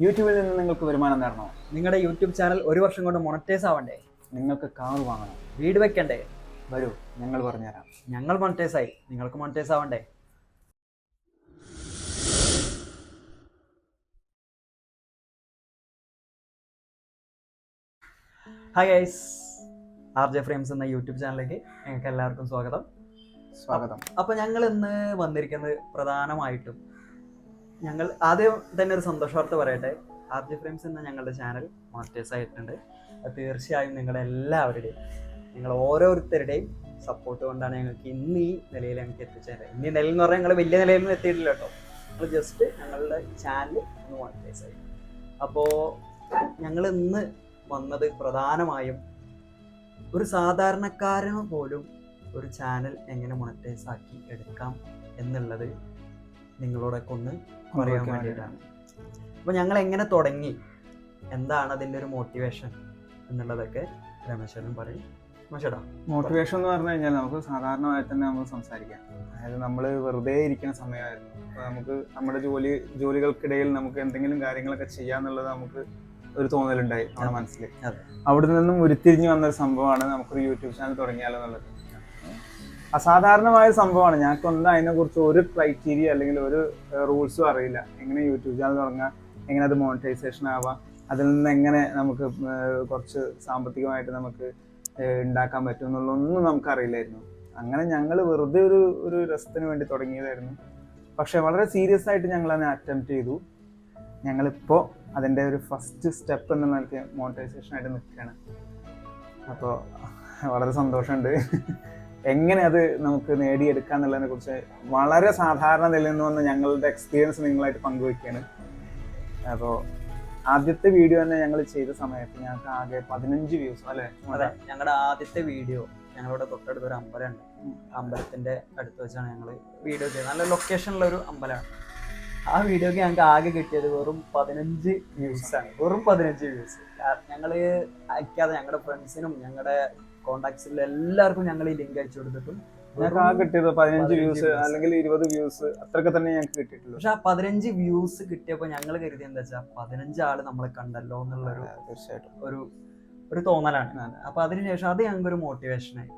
യൂട്യൂബിൽ നിന്ന് നിങ്ങൾക്ക് വരുമാനം നേടണോ? നിങ്ങളുടെ യൂട്യൂബ് ചാനൽ ഒരു വർഷം കൊണ്ട് മൊണറ്റൈസ് ആവണ്ടേ? നിങ്ങൾക്ക് കാർ വാങ്ങണം? വീട് വെക്കണ്ടേ? വരൂ, ഞങ്ങൾ പറഞ്ഞുതരാം. ഞങ്ങൾ മൊണറ്റൈസ് ആയി, നിങ്ങൾക്ക് മൊണറ്റൈസ് ആവണ്ടേ? ഹായ് ഗൈസ്, RJ ഫ്രെയിംസ് എന്ന യൂട്യൂബ് ചാനലിലേക്ക് നിങ്ങൾക്ക് എല്ലാവർക്കും സ്വാഗതം. അപ്പോൾ ഞങ്ങൾ ഇന്ന് വന്നിരിക്കുന്നത് പ്രധാനമായിട്ടും ഞങ്ങൾ ആദ്യം തന്നെ ഒരു സന്തോഷ വാർത്ത പറയട്ടെ. RJ ഫ്രെയിംസ് എന്ന ഞങ്ങളുടെ ചാനൽ മോണിറ്റൈസ് ആയിട്ടുണ്ട്. അത് തീർച്ചയായും നിങ്ങൾ ഓരോരുത്തരുടെയും സപ്പോർട്ട് കൊണ്ടാണ് ഞങ്ങൾക്ക് ഇന്ന് ഈ നിലയിൽ ഞങ്ങൾക്ക് എത്തിച്ചേരുന്നത്. ഇന്ന് നിലയിൽ എന്ന് പറഞ്ഞാൽ ഞങ്ങൾ വലിയ നിലയിലൊന്നും എത്തിയിട്ടില്ല കേട്ടോ. ഞങ്ങൾ ജസ്റ്റ് ഞങ്ങളുടെ ചാനൽ ഒന്ന് മോണിറ്റൈസ് ആയി. അപ്പോൾ ഞങ്ങൾ ഇന്ന് വന്നത് പ്രധാനമായും ഒരു സാധാരണക്കാരന് പോലും ഒരു ചാനൽ എങ്ങനെ മോണിറ്റൈസ് ആക്കി എടുക്കാം എന്നുള്ളത് നിങ്ങളോടൊക്കെ ഒന്ന് പറയാൻ വേണ്ടിയിട്ടാണ്. അപ്പോൾ ഞങ്ങൾ എങ്ങനെ തുടങ്ങി, എന്താണ് അതിൻ്റെ ഒരു മോട്ടിവേഷൻ എന്നുള്ളതൊക്കെ രമേശനും പറയും. മോട്ടിവേഷൻ എന്ന് പറഞ്ഞു കഴിഞ്ഞാൽ നമുക്ക് സാധാരണമായി തന്നെ നമുക്ക് സംസാരിക്കാം. അതായത് നമ്മൾ വെറുതെ ഇരിക്കുന്ന സമയമായിരുന്നു. അപ്പോൾ നമുക്ക് നമ്മുടെ ജോലികൾക്കിടയിൽ നമുക്ക് എന്തെങ്കിലും കാര്യങ്ങളൊക്കെ ചെയ്യാന്നുള്ളത് നമുക്ക് ഒരു തോന്നലുണ്ടായി നമ്മുടെ മനസ്സിൽ. അവിടെ നിന്നും ഉരുത്തിരിഞ്ഞ് വന്നൊരു സംഭവമാണ് നമുക്കൊരു യൂട്യൂബ് ചാനൽ തുടങ്ങിയാലോ എന്നുള്ളത്. അസാധാരണമായ സംഭവമാണ്. ഞങ്ങൾക്കൊന്നും അതിനെക്കുറിച്ച് ഒരു ക്രൈറ്റീരിയ അല്ലെങ്കിൽ ഒരു റൂൾസും അറിയില്ല. എങ്ങനെ യൂട്യൂബ് ചാനൽ തുടങ്ങാം, എങ്ങനെ അത് മോണിറ്റൈസേഷൻ ആവാം, അതിൽ നിന്ന് എങ്ങനെ നമുക്ക് കുറച്ച് സാമ്പത്തികമായിട്ട് നമുക്ക് ഉണ്ടാക്കാൻ പറ്റും എന്നുള്ളതൊന്നും നമുക്കറിയില്ലായിരുന്നു. അങ്ങനെ ഞങ്ങൾ വെറുതെ ഒരു രസത്തിന് വേണ്ടി തുടങ്ങിയതായിരുന്നു. പക്ഷെ വളരെ സീരിയസ് ആയിട്ട് ഞങ്ങൾ അതിനെ അറ്റംപ്റ്റ് ചെയ്തു. ഞങ്ങളിപ്പോൾ അതിൻ്റെ ഒരു ഫസ്റ്റ് സ്റ്റെപ്പ് എന്ന നിലയ്ക്ക് മോണിറ്റൈസേഷനായിട്ട് നിൽക്കുകയാണ്. അപ്പോൾ വളരെ സന്തോഷമുണ്ട്. എങ്ങനെ അത് നമുക്ക് നേടിയെടുക്കുക എന്നുള്ളതിനെ കുറിച്ച് വളരെ സാധാരണ നിലയിൽ നിന്ന് വന്ന ഞങ്ങളുടെ എക്സ്പീരിയൻസ് നിങ്ങളായിട്ട് പങ്കുവയ്ക്കുകയാണ്. അപ്പോൾ ആദ്യത്തെ വീഡിയോ തന്നെ ഞങ്ങൾ ചെയ്ത സമയത്ത് ഞങ്ങൾക്ക് ആകെ 15 വ്യൂസ് അല്ലേ? അതെ, ഞങ്ങളുടെ ആദ്യത്തെ വീഡിയോ ഞങ്ങളുടെ തൊട്ടടുത്തൊരു അമ്പലമുണ്ട്. അമ്പലത്തിന്റെ അടുത്ത് വെച്ചാണ് ഞങ്ങൾ വീഡിയോ ചെയ്തത്. നല്ല ലൊക്കേഷനിലൊരു അമ്പലമാണ്. ആ വീഡിയോക്ക് ഞങ്ങൾക്ക് ആകെ കിട്ടിയത് വെറും 15 വ്യൂസാണ്. വെറും 15 വ്യൂസ്. ഞങ്ങൾ അയക്കാതെ ഞങ്ങളുടെ ഫ്രണ്ട്സിനും ഞങ്ങളുടെ കോണ്ടാക്ട്സിലും എല്ലാവർക്കും ഞങ്ങൾ ഈ ലിങ്ക് അയച്ചു കൊടുത്തിട്ടും കിട്ടിയത് 15 വ്യൂസ് അല്ലെങ്കിൽ 20 വ്യൂസ് അത്രയൊക്കെ തന്നെ ഞങ്ങൾക്ക് കിട്ടിയിട്ടുള്ളൂ. പക്ഷെ ആ 15 വ്യൂസ് കിട്ടിയപ്പോൾ ഞങ്ങൾ കരുതി എന്താ വെച്ചാൽ 15 ആള് നമ്മളെ കണ്ടല്ലോ എന്നുള്ളൊരു തീർച്ചയായിട്ടും ഒരു തോന്നലാണ്. അപ്പൊ അതിനുശേഷം അത് ഞങ്ങൾക്കൊരു മോട്ടിവേഷനായി.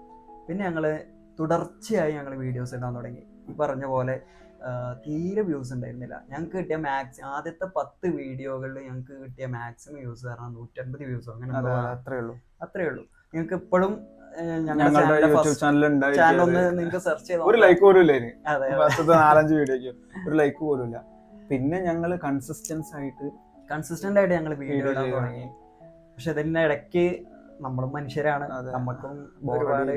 പിന്നെ ഞങ്ങള് തുടർച്ചയായി ഞങ്ങൾ വീഡിയോസ് ഇടാൻ തുടങ്ങി. ഈ പറഞ്ഞ പോലെ തീരെ വ്യൂസ് ഉണ്ടായിരുന്നില്ല. ഞങ്ങൾക്ക് കിട്ടിയ ആദ്യത്തെ 10 വീഡിയോകളിൽ ഞങ്ങൾക്ക് കിട്ടിയ മാക്സിമം വ്യൂസ് കാരണം 150 വ്യൂസോ അങ്ങനെ അത്രേ ഉള്ളൂ. ഞങ്ങൾക്ക് ഇപ്പോഴും ഞങ്ങളുടെ യൂട്യൂബ് ചാനൽ ഒന്ന് നിങ്ങൾക്ക് സെർച്ച് ചെയ്ത് ഒരു ലൈക്ക് പോലും ഇല്ല. 4-5 വീഡിയോക്ക് ഒരു ലൈക്ക് പോലും ഇല്ല. പിന്നെ ഞങ്ങൾ കൺസിസ്റ്റന്റ് ആയിട്ട് ഞങ്ങൾ വീഡിയോ ഇടാൻ തുടങ്ങി. പക്ഷെ ഇതിന്റെ ഇടയ്ക്ക് നമ്മളും മനുഷ്യരാണ്, നമുക്കും ഒരുപാട്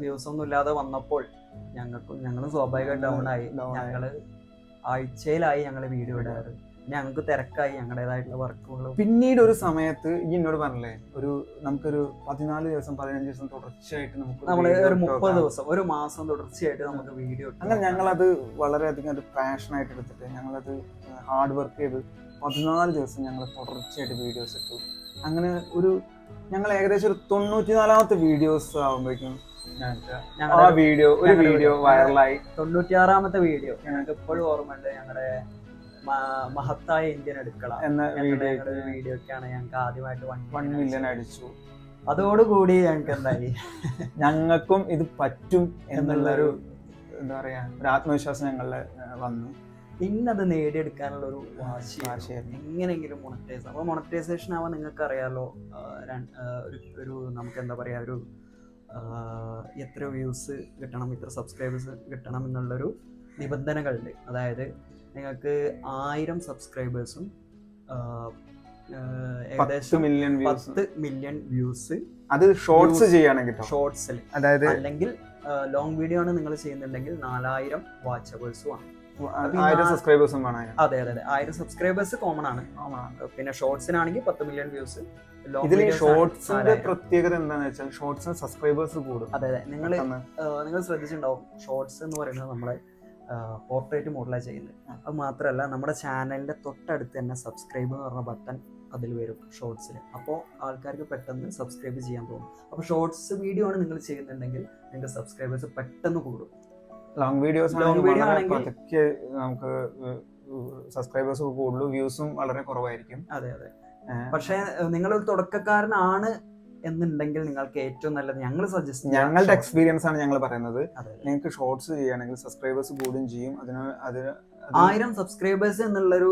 വ്യൂസ് ഒന്നും ഇല്ലാതെ വന്നപ്പോൾ ഞങ്ങളും സ്വാഭാവികമായിട്ട് ഡൗൺ ആയി. ഞങ്ങള് ആഴ്ചയിലായി ഞങ്ങള് വീഡിയോ ഇടാറ്. ഞങ്ങൾക്ക് തിരക്കായി, ഞങ്ങളുടേതായിട്ടുള്ള വർക്കുകളും. പിന്നീട് ഒരു സമയത്ത് ഈ എന്നോട് പറഞ്ഞില്ലേ, നമുക്കൊരു 14 ദിവസം 15 ദിവസം തുടർച്ചയായിട്ട് നമ്മള് ഒരു 30 ദിവസം ഒരു മാസം തുടർച്ചയായിട്ട് നമുക്ക് വീഡിയോ. അങ്ങനെ ഞങ്ങളത് വളരെയധികം ഒരു പാഷനായിട്ട് എടുത്തിട്ട് ഞങ്ങളത് ഹാർഡ് വർക്ക് ചെയ്ത് 14 ദിവസം ഞങ്ങൾ തുടർച്ചയായിട്ട് വീഡിയോസ് ഇട്ടു. അങ്ങനെ ഞങ്ങൾ ഏകദേശം ഒരു 94ാമത്തെ വീഡിയോസ് ആകുമ്പോഴേക്കും ഒരു വീഡിയോ വൈറലായി. 96ാമത്തെ വീഡിയോ ഞങ്ങൾക്ക് ഇപ്പോഴും ഓർമ്മയുണ്ട്. ഞങ്ങളുടെ മഹത്തായ ഇന്ത്യൻ അടുക്കള എന്ന വീഡിയോക്കാണ് ഞങ്ങൾക്ക് ആദ്യമായിട്ട് 1 മില്യൺ അടിച്ചു. അതോടുകൂടി ഞങ്ങൾക്ക് എന്തായി, ഞങ്ങൾക്കും ഇത് പറ്റും എന്നുള്ളൊരു എന്താ പറയാ ഒരു ആത്മവിശ്വാസം ഞങ്ങളുടെ വന്നു. പിന്നെ അത് നേടിയെടുക്കാനുള്ള ഒരു വാശിയായിരുന്നു എങ്ങനെയെങ്കിലും മോണിറ്റൈസ്. അപ്പോൾ മോണിറ്റൈസേഷൻ ആവാൻ നിങ്ങൾക്ക് അറിയാലോ, ഒരു നമുക്ക് എന്താ പറയാ ഒരു എത്ര വ്യൂസ് കിട്ടണം, ഇത്ര സബ്സ്ക്രൈബേഴ്സ് കിട്ടണം എന്നുള്ളൊരു നിബന്ധനകളുണ്ട്. അതായത് നിങ്ങൾക്ക് 1000 സബ്സ്ക്രൈബേഴ്സും ഏകദേശം 10 മില്യൺ വ്യൂസ്. അത് ഷോർട്സ് ചെയ്യുകയാണെങ്കിൽ ഷോർട്സിൽ, അതായത് അല്ലെങ്കിൽ ലോങ് വീഡിയോ ആണ് നിങ്ങൾ ചെയ്യുന്നുണ്ടെങ്കിൽ 4000 വാച്ച് അവേഴ്സും ആണ്. 1000 സബ്സ്ക്രൈബേഴ്സും വേണം. അതെ 1000 സബ്സ്ക്രൈബേഴ്സ് കോമൺ ആണ്. പിന്നെ ഷോർട്സിനാണെങ്കിൽ 10 മില്യൺ വ്യൂസ്. ഇതിൽ ഷോർട്സിന്റെ പ്രത്യേകത എന്താണെന്ന് വെച്ചാൽ ഷോർട്സിന് സബ്സ്ക്രൈബേഴ്സ് കൂടും. അതെ നിങ്ങൾ ശ്രദ്ധിച്ചിട്ടുണ്ടാവും, ഷോർട്സ് എന്ന് പറയുന്നത് നമ്മളെ പോർട്രേറ്റ് മോഡലാണ് ചെയ്യുന്നത്. അത് മാത്രമല്ല നമ്മുടെ ചാനലിന്റെ തൊട്ടടുത്ത് തന്നെ സബ്സ്ക്രൈബ് എന്ന് പറഞ്ഞ ബട്ടൺ അതിൽ വരും ഷോർട്സിൽ. അപ്പോൾ ആൾക്കാർക്ക് പെട്ടെന്ന് സബ്സ്ക്രൈബ് ചെയ്യാൻ തോന്നും. അപ്പോൾ ഷോർട്സ് വീഡിയോ ആണ് നിങ്ങൾ ചെയ്യുന്നുണ്ടെങ്കിൽ നിങ്ങൾക്ക് സബ്സ്ക്രൈബേഴ്സ് പെട്ടെന്ന് കൂടും. ലോങ് വീഡിയോ ആണെങ്കിൽ നമുക്ക് സബ്സ്ക്രൈബേഴ്സ് കൂടുതലും, വ്യൂസും വളരെ കുറവായിരിക്കും. അതെ. പക്ഷേ നിങ്ങളൊരു തുടക്കക്കാരനാണ് എന്നുണ്ടെങ്കിൽ നിങ്ങൾക്ക് ഏറ്റവും നല്ലത് ഞങ്ങൾ സജസ്റ്റ് ഞങ്ങളുടെ എക്സ്പീരിയൻസ് ആണ് ഞങ്ങൾ പറയുന്നത്. നിങ്ങൾക്ക് ഷോർട്സ് ചെയ്യുകയാണെങ്കിൽ സബ്സ്ക്രൈബേഴ്സ് കൂടുകയും ചെയ്യും. 1000 സബ്സ്ക്രൈബേഴ്സ് എന്നുള്ളൊരു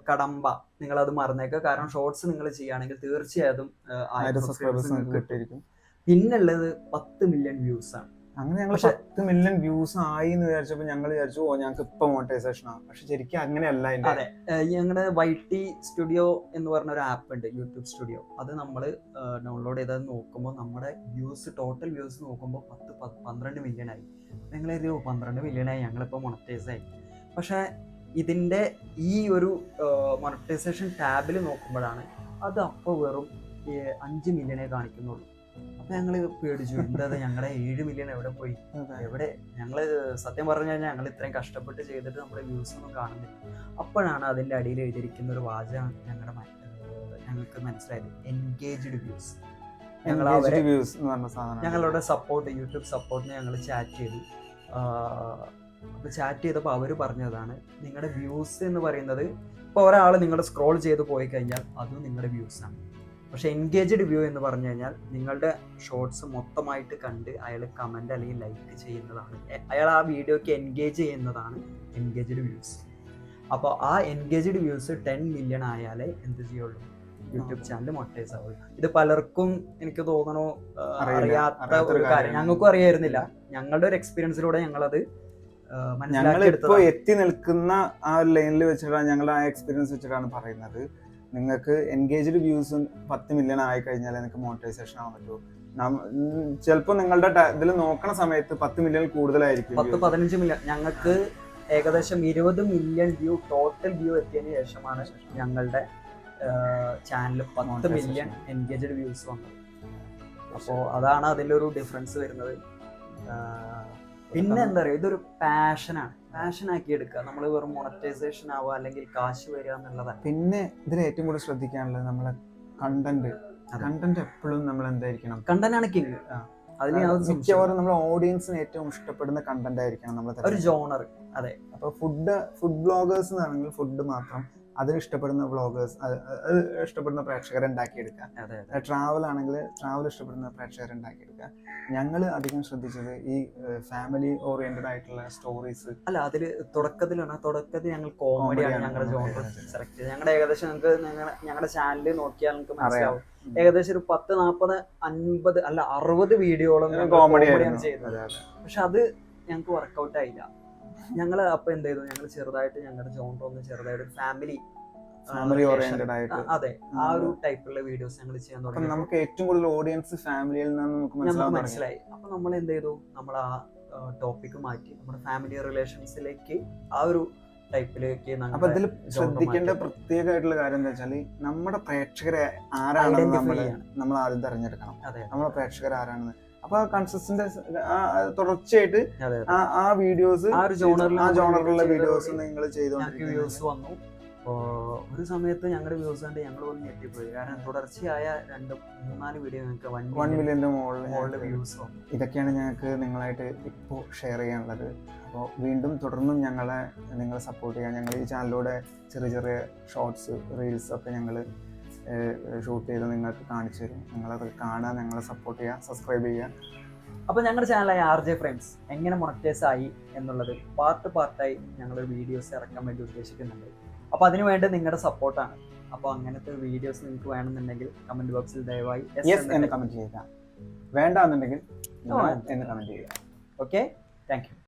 കടമ്പ നിങ്ങൾ അത് മറന്നേക്കുക. കാരണം ഷോർട്സ് നിങ്ങൾ ചെയ്യുകയാണെങ്കിൽ തീർച്ചയായും 1000 സബ്സ്ക്രൈബേഴ്സ് നിങ്ങൾക്ക് കിട്ടിയിരിക്കും. പിന്നുള്ളത് 10 മില്യൺ വ്യൂസ് ആണ്. അങ്ങനെ ഞങ്ങൾ 10 മില്യൺ വ്യൂസ് ആയി എന്ന് വിചാരിച്ചപ്പോൾ ഞങ്ങൾ വിചാരിച്ചു ഞങ്ങൾക്ക് ഇപ്പൊ മോണിറ്റൈസേഷൻ ആണ്. പക്ഷെ ശരിക്കും അങ്ങനെയല്ല. അതെ, ഞങ്ങളുടെ YT സ്റ്റുഡിയോ എന്ന് പറഞ്ഞ ഒരു ആപ്പ് ഉണ്ട്, യൂട്യൂബ് സ്റ്റുഡിയോ. അത് നമ്മൾ ഡൗൺലോഡ് ചെയ്തത് നോക്കുമ്പോൾ നമ്മുടെ ടോട്ടൽ വ്യൂസ് നോക്കുമ്പോൾ 12 മില്യൺ ആയി. നിങ്ങൾ 12 മില്യൺ ആയി, ഞങ്ങളിപ്പോൾ മോണിറ്റൈസ് ആയി. പക്ഷെ ഇതിന്റെ ഈ ഒരു മോണിറ്റൈസേഷൻ ടാബിൽ നോക്കുമ്പോഴാണ് അത് അപ്പോൾ വെറും 5 മില്യണേ കാണിക്കുന്നുള്ളൂ. അപ്പൊ ഞങ്ങള് പേടിച്ചു, എന്താ ഞങ്ങളുടെ 7 മില്യൺ എവിടെ പോയി, എവിടെ? ഞങ്ങള് സത്യം പറഞ്ഞു കഴിഞ്ഞാൽ ഞങ്ങൾ ഇത്രയും കഷ്ടപ്പെട്ട് ചെയ്തിട്ട് നമ്മുടെ വ്യൂസ് ഒന്നും കാണുന്നില്ല. അപ്പോഴാണ് അതിന്റെ അടിയിൽ എഴുതിയിരിക്കുന്ന ഒരു വാചകം ഞങ്ങൾക്ക് മനസ്സിലായത്, എൻഗേജ്ഡ് വ്യൂസ്. ഞങ്ങളുടെ സപ്പോർട്ട്, യൂട്യൂബ് സപ്പോർട്ടിനെ ഞങ്ങൾ ചാറ്റ് ചെയ്തു. അപ്പോൾ ചാറ്റ് ചെയ്തപ്പോൾ അവർ പറഞ്ഞതാണ്, നിങ്ങളുടെ വ്യൂസ് എന്ന് പറയുന്നത് ഇപ്പോൾ ഒരാൾ നിങ്ങൾ സ്ക്രോൾ ചെയ്ത് പോയി കഴിഞ്ഞാൽ അതും നിങ്ങളുടെ വ്യൂസാണ്. പക്ഷെ എൻഗേജ്ഡ് വ്യൂ എന്ന് പറഞ്ഞു കഴിഞ്ഞാൽ നിങ്ങളുടെ ഷോർട്സ് മൊത്തമായിട്ട് കണ്ട് അയാൾ കമൻറ്റ് അല്ലെങ്കിൽ ലൈക്ക് ചെയ്യുന്നതാണ്, അയാൾ ആ വീഡിയോക്ക് എൻഗേജ് ചെയ്യുന്നതാണ് എൻഗേജ്ഡ് വ്യൂസ്. അപ്പോൾ ആ എൻഗേജ്ഡ് വ്യൂസ് 10 മില്യൺ ആയാലേ എന്ത് ചെയ്യുള്ളൂ, യൂട്യൂബ് ചാനൽ മോണിറ്റൈസ് ആവുള്ളൂ. ഇത് പലർക്കും എനിക്ക് തോന്നണോ അറിയാത്ത ഒരു കാര്യം, ഞങ്ങൾക്കും അറിയായിരുന്നില്ല. ഞങ്ങളുടെ ഒരു എക്സ്പീരിയൻസിലൂടെ ഞങ്ങളത് ഞങ്ങളിപ്പോ എത്തി നിൽക്കുന്ന ആ ഒരു ലൈനിൽ വെച്ചിട്ടാണ്, ഞങ്ങളുടെ ആ എക്സ്പീരിയൻസ് വെച്ചിട്ടാണ് പറയുന്നത്. നിങ്ങൾക്ക് എൻഗേജ്ഡ് വ്യൂസും 10 മില്യൺ ആയി കഴിഞ്ഞാൽ നിങ്ങൾക്ക് മോണിറ്റൈസേഷൻ ആവാൻ പറ്റുമോ? ചിലപ്പോൾ നിങ്ങളുടെ ഇതിൽ നോക്കണ സമയത്ത് 10 മില്യൺ കൂടുതലായിരിക്കും, 10-15 മില്യൺ. ഞങ്ങൾക്ക് ഏകദേശം 20 മില്യൺ വ്യൂ ടോട്ടൽ വ്യൂ എത്തിയതിനു ശേഷമാണ് ഞങ്ങളുടെ ചാനൽ 10 മില്യൺ എൻഗേജ്ഡ് വ്യൂസ് വന്നത്. അപ്പോൾ അതാണ് അതിൻ്റെ ഒരു ഡിഫറൻസ് വരുന്നത്. പിന്നെ എന്താ പറയുക, ഇതൊരു പാഷനാക്കി എടുക്കുക. നമ്മൾ വെറും മോണിറ്റൈസേഷൻ ആവുക അല്ലെങ്കിൽ കാശ് വരിക എന്നുള്ളതാണ്. പിന്നെ ഇതിൽ ഏറ്റവും കൂടുതൽ ശ്രദ്ധിക്കാനുള്ളത് നമ്മളെ കണ്ടന്റ് എപ്പോഴും നമ്മൾ എന്തായിരിക്കണം, കണ്ടന്റ് ആണ് കിങ്. മിക്കവാറും നമ്മുടെ ഓഡിയൻസിന് ഏറ്റവും ഇഷ്ടപ്പെടുന്ന കണ്ടന്റ് ആയിരിക്കണം നമ്മൾ ഒരു ജോണർ. അതെ, അപ്പൊ ഫുഡ് ബ്ലോഗേഴ്സ് എന്നാണെങ്കിൽ ഫുഡ് മാത്രം, അതിന് ഇഷ്ടപ്പെടുന്ന വ്ളോഗേഴ്സ്, അത് ഇഷ്ടപ്പെടുന്ന പ്രേക്ഷകരെ ഉണ്ടാക്കിയെടുക്കുക. ട്രാവൽ ആണെങ്കിൽ ട്രാവൽ ഇഷ്ടപ്പെടുന്ന പ്രേക്ഷകരെ ഉണ്ടാക്കിയെടുക്കുക. ഞങ്ങൾ അധികം ശ്രദ്ധിച്ചത് ഈ ഫാമിലി ഓറിയന്റഡ് ആയിട്ടുള്ള സ്റ്റോറീസ്. അല്ല, അതിൽ തുടക്കത്തിൽ ഞങ്ങൾ കോമഡിയാണ് ഞങ്ങളുടെ ജോണർ സെലക്ട് ചെയ്തത്. ഞങ്ങളുടെ ഏകദേശം ഞങ്ങളുടെ ചാനലിൽ നോക്കിയാൽ നിങ്ങൾക്ക് മനസ്സിലാവും, ഏകദേശം ഒരു 10, 40, 50 അല്ല 60 വീഡിയോകളും കോമഡിയാണ് ചെയ്തത്. പക്ഷെ അത് ഞങ്ങൾക്ക് വർക്കൗട്ട് ആയില്ല. ഞങ്ങൾ അപ്പൊ എന്ത് ചെയ്തു, ഞങ്ങൾ ചെറുതായിട്ട് ഞങ്ങളുടെ ജോണർ ഒന്ന് ചെറുതായിട്ട് ഫാമിലി ഓറിയന്റഡ് ആയിട്ട്, അതെ, ആ ഒരു ടൈപ്പുള്ള വീഡിയോസ് ഞങ്ങൾ ചെയ്യാൻ തുടങ്ങി. നമുക്ക് ഏറ്റവും കൂടുതൽ ഓഡിയൻസ് ഫാമിലിയിൽ നിന്ന് നമുക്ക് മനസ്സിലായി. അപ്പൊ നമ്മൾ എന്ത് ചെയ്തു, നമ്മൾ ആ ടോപ്പിക് മാറ്റി നമ്മുടെ ഫാമിലി റിലേഷൻസിലേക്ക് ആ ഒരു ടൈപ്പിലേക്ക്. അപ്പൊ ഇതിൽ ശ്രദ്ധിക്കേണ്ട പ്രത്യേകമായിട്ടുള്ള കാര്യം എന്താ വെച്ചാൽ, നമ്മുടെ പ്രേക്ഷകരെ ആരാണെന്ന് നമ്മൾ ആദ്യം തെരഞ്ഞെടുക്കണം. നമ്മുടെ പ്രേക്ഷകർ ആരാണെന്ന്. അപ്പൊ കൺസിസ്റ്റന്റ് തുടർച്ചയായിട്ട് ആ വീഡിയോസ്, ആ ജോണറിലുള്ള വീഡിയോസ് നിങ്ങൾ ചെയ്തോണ്ടിരിക്കുന്നു. ഒരു സമയത്ത് ഞങ്ങളുടെ വ്യൂസ് കണ്ട് ഞങ്ങൾ ഒന്ന് ഞെട്ടിപ്പോയി. കാരണം തുടർച്ചയായ 2-3-4 വീഡിയോ ഞങ്ങൾക്ക് 1 മില്യന്റെ മുകളിൽ വ്യൂസ് വന്നു. ഇതൊക്കെയാണ് ഞങ്ങൾക്ക് നിങ്ങളായിട്ട് ഇപ്പോൾ ഷെയർ ചെയ്യാനുള്ളത്. അപ്പോൾ വീണ്ടും തുടർന്നും നിങ്ങളെ സപ്പോർട്ട് ചെയ്യാൻ ഞങ്ങൾ ഈ ചാനലിലൂടെ ചെറിയ ചെറിയ ഷോർട്സ്, റീൽസ് ഒക്കെ ഞങ്ങൾ ഷൂട്ട് ചെയ്ത് നിങ്ങൾക്ക് കാണിച്ചു തരും. നിങ്ങളത് കാണാൻ, ഞങ്ങളെ സപ്പോർട്ട് ചെയ്യുക, സബ്സ്ക്രൈബ് ചെയ്യുക. അപ്പോൾ ഞങ്ങളുടെ ചാനലായ RJ Frames എങ്ങനെ മോണിറ്റൈസ് ആയി എന്നുള്ളത് പാർട്ടായി ഞങ്ങളൊരു വീഡിയോസ് ഇറക്കാൻ വേണ്ടി ഉദ്ദേശിക്കുന്നുണ്ട്. അപ്പോൾ അതിനു വേണ്ടി നിങ്ങളുടെ സപ്പോർട്ടാണ്. അപ്പോൾ അങ്ങനത്തെ വീഡിയോസ് നിങ്ങൾക്ക് വേണമെന്നുണ്ടെങ്കിൽ കമന്റ് ബോക്സിൽ ദയവായി യെസ് എന്ന് കമന്റ് ചെയ്യുക. വേണ്ടാന്നുണ്ടെങ്കിൽ എന്ന് കമന്റ് ചെയ്യുക. Okay, thank you.